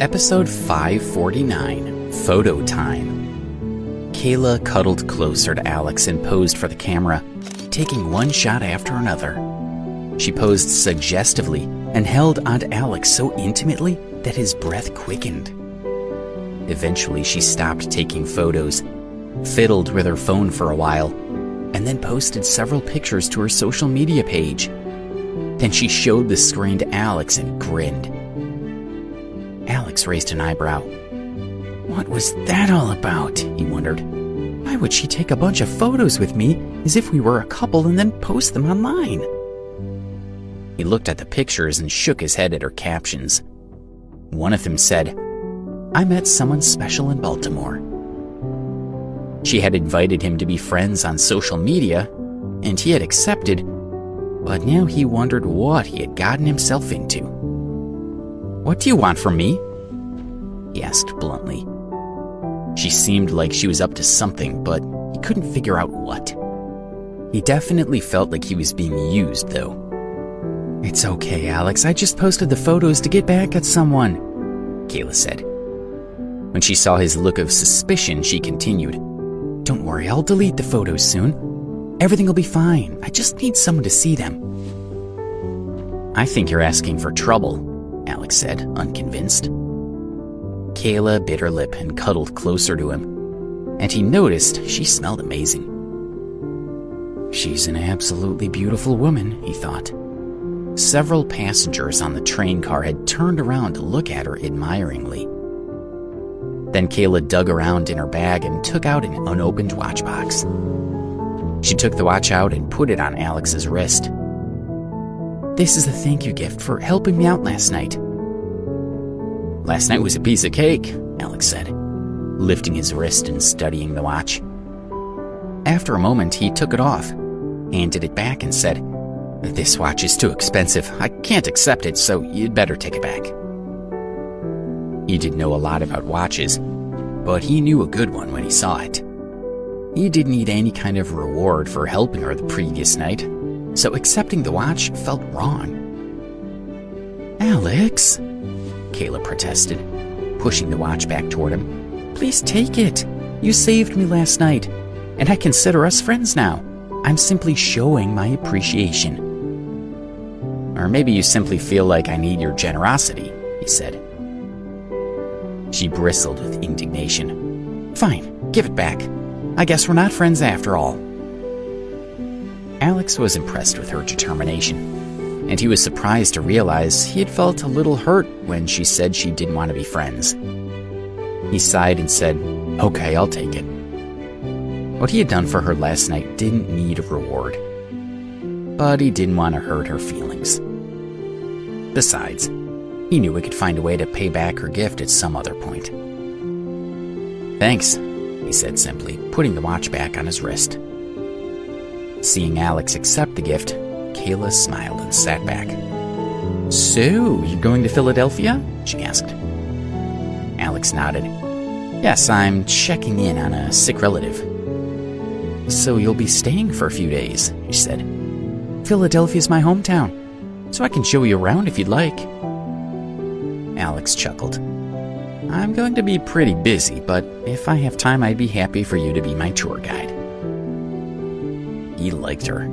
Episode 549, Photo Time. Kayla cuddled closer to Alex and posed for the camera, taking one shot after another. She posed suggestively and held onto Alex so intimately that his breath quickened. Eventually, she stopped taking photos, fiddled with her phone for a while, and then posted several pictures to her social media page. Then she showed the screen to Alex and grinned. Alex raised an eyebrow. What was that all about? He wondered. Why would she take a bunch of photos with me as if we were a couple and then post them online? He looked at the pictures and shook his head at her captions. One of them said, "I met someone special in Baltimore." She had invited him to be friends on social media, and he had accepted, but now he wondered what he had gotten himself into. "What do you want from me?" he asked bluntly. She seemed like she was up to something, but he couldn't figure out what. He definitely felt like he was being used, though. "It's okay, Alex. I just posted the photos to get back at someone," Kayla said. When she saw his look of suspicion, she continued, "Don't worry, I'll delete the photos soon. Everything will be fine. I just need someone to see them." "I think you're asking for trouble," Alex said, unconvinced. Kayla bit her lip and cuddled closer to him, and he noticed she smelled amazing. She's an absolutely beautiful woman, he thought. Several passengers on the train car had turned around to look at her admiringly. Then Kayla dug around in her bag and took out an unopened watch box. She took the watch out and put it on Alex's wrist. "This is a thank you gift for helping me out last night." "Last night was a piece of cake," Alex said, lifting his wrist and studying the watch. After a moment, he took it off, handed it back, and said, "This watch is too expensive. I can't accept it, so you'd better take it back." He didn't know a lot about watches, but he knew a good one when he saw it. He didn't need any kind of reward for helping her the previous night, so accepting the watch felt wrong. "Alex," Kayla protested, pushing the watch back toward him. "Please take it. You saved me last night, and I consider us friends now. I'm simply showing my appreciation." "Or maybe you simply feel like I need your generosity," he said. She bristled with indignation. "Fine, give it back. I guess we're not friends after all." Alex was impressed with her determination, and he was surprised to realize he had felt a little hurt when she said she didn't want to be friends. He sighed and said, "Okay, I'll take it." What he had done for her last night didn't need a reward, but he didn't want to hurt her feelings. Besides, he knew he could find a way to pay back her gift at some other point. "Thanks," he said simply, putting the watch back on his wrist. Seeing Alex accept the gift, Kayla smiled and sat back. "So, you're going to Philadelphia?" she asked. Alex nodded. "Yes, I'm checking in on a sick relative." "So you'll be staying for a few days," she said. "Philadelphia's my hometown, so I can show you around if you'd like." Alex chuckled. "I'm going to be pretty busy, but if I have time, I'd be happy for you to be my tour guide." He liked her.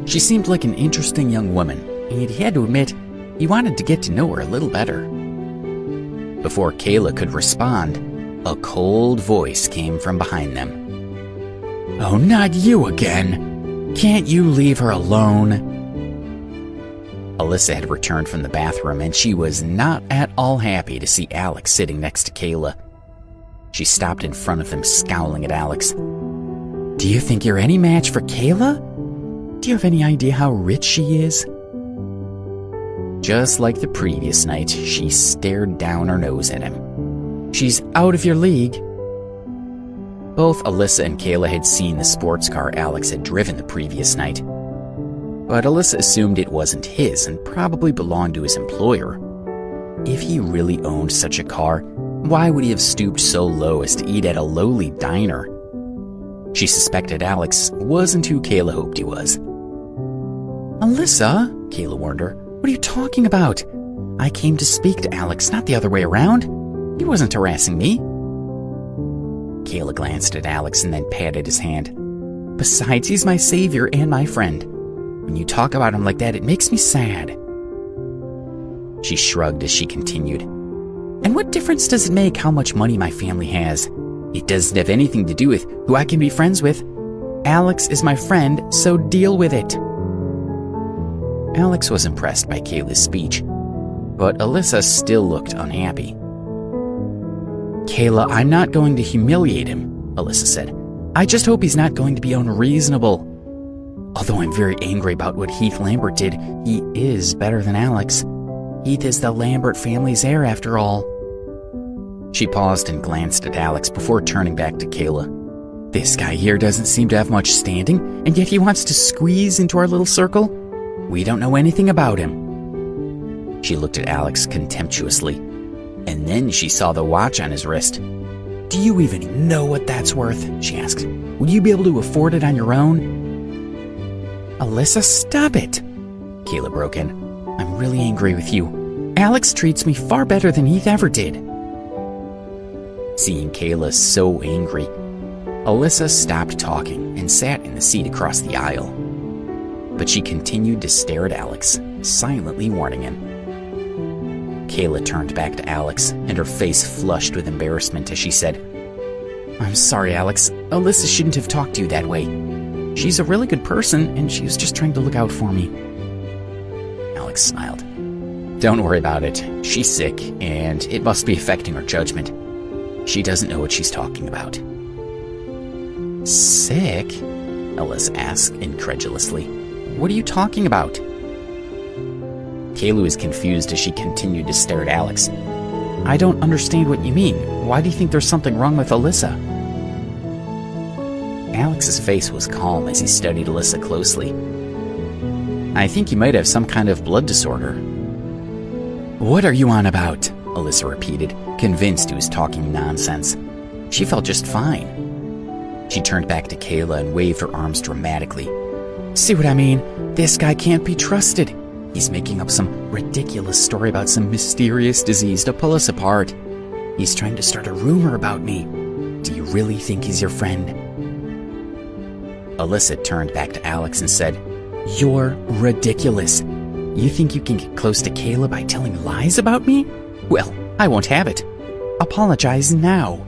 She seemed like an interesting young woman, and he had to admit he wanted to get to know her a little better. Before Kayla could respond, a cold voice came from behind them. "Oh, not you again! Can't you leave her alone?" Alyssa had returned from the bathroom, and she was not at all happy to see Alex sitting next to Kayla. She stopped in front of them, scowling at Alex. "Do you think you're any match for Kayla? Do you have any idea how rich she is?" Just like the previous night, she stared down her nose at him. "She's out of your league." Both Alyssa and Kayla had seen the sports car Alex had driven the previous night, but Alyssa assumed it wasn't his and probably belonged to his employer. If he really owned such a car, why would he have stooped so low as to eat at a lowly diner? She suspected Alex wasn't who Kayla hoped he was. "Alyssa," Kayla warned her, "what are you talking about? I came to speak to Alex, not the other way around. He wasn't harassing me. Kayla glanced at Alex and then patted his hand. Besides, he's my savior and my friend. When you talk about him like that, it makes me sad. She shrugged as she continued. And what difference does it make how much money my family has? It doesn't have anything to do with who I can be friends with. Alex is my friend, so deal with it. Alex was impressed by Kayla's speech, but Alyssa still looked unhappy. Kayla, I'm not going to humiliate him, Alyssa said. I just hope he's not going to be unreasonable. Although I'm very angry about what Heath Lambert did, he is better than Alex. Heath is the Lambert family's heir after all. She paused and glanced at Alex before turning back to Kayla. This guy here doesn't seem to have much standing, and yet he wants to squeeze into our little circle? We don't know anything about him. She looked at Alex contemptuously, and then she saw the watch on his wrist. Do you even know what that's worth? She asked. Would you be able to afford it on your own? Alyssa, stop it! Kayla broke in. I'm really angry with you. Alex treats me far better than Heath ever did. Seeing Kayla so angry, Alyssa stopped talking and sat in the seat across the aisle. But she continued to stare at Alex, silently warning him. Kayla turned back to Alex, and her face flushed with embarrassment as she said, I'm sorry, Alex. Alyssa shouldn't have talked to you that way. She's a really good person, and she was just trying to look out for me. Alex smiled. Don't worry about it. She's sick, and it must be affecting her judgment. She doesn't know what she's talking about. Sick? Alyssa asked incredulously. What are you talking about? Kayla was confused as she continued to stare at Alex. I don't understand what you mean. Why do you think there's something wrong with Alyssa? Alex's face was calm as he studied Alyssa closely. I think you might have some kind of blood disorder. What are you on about? Alyssa repeated, convinced he was talking nonsense. She felt just fine. She turned back to Kayla and waved her arms dramatically. See what I mean? This guy can't be trusted. He's making up some ridiculous story about some mysterious disease to pull us apart. He's trying to start a rumor about me. Do you really think he's your friend? Alyssa turned back to Alex and said, You're ridiculous. You think you can get close to Kayla by telling lies about me? Well, I won't have it. Apologize now.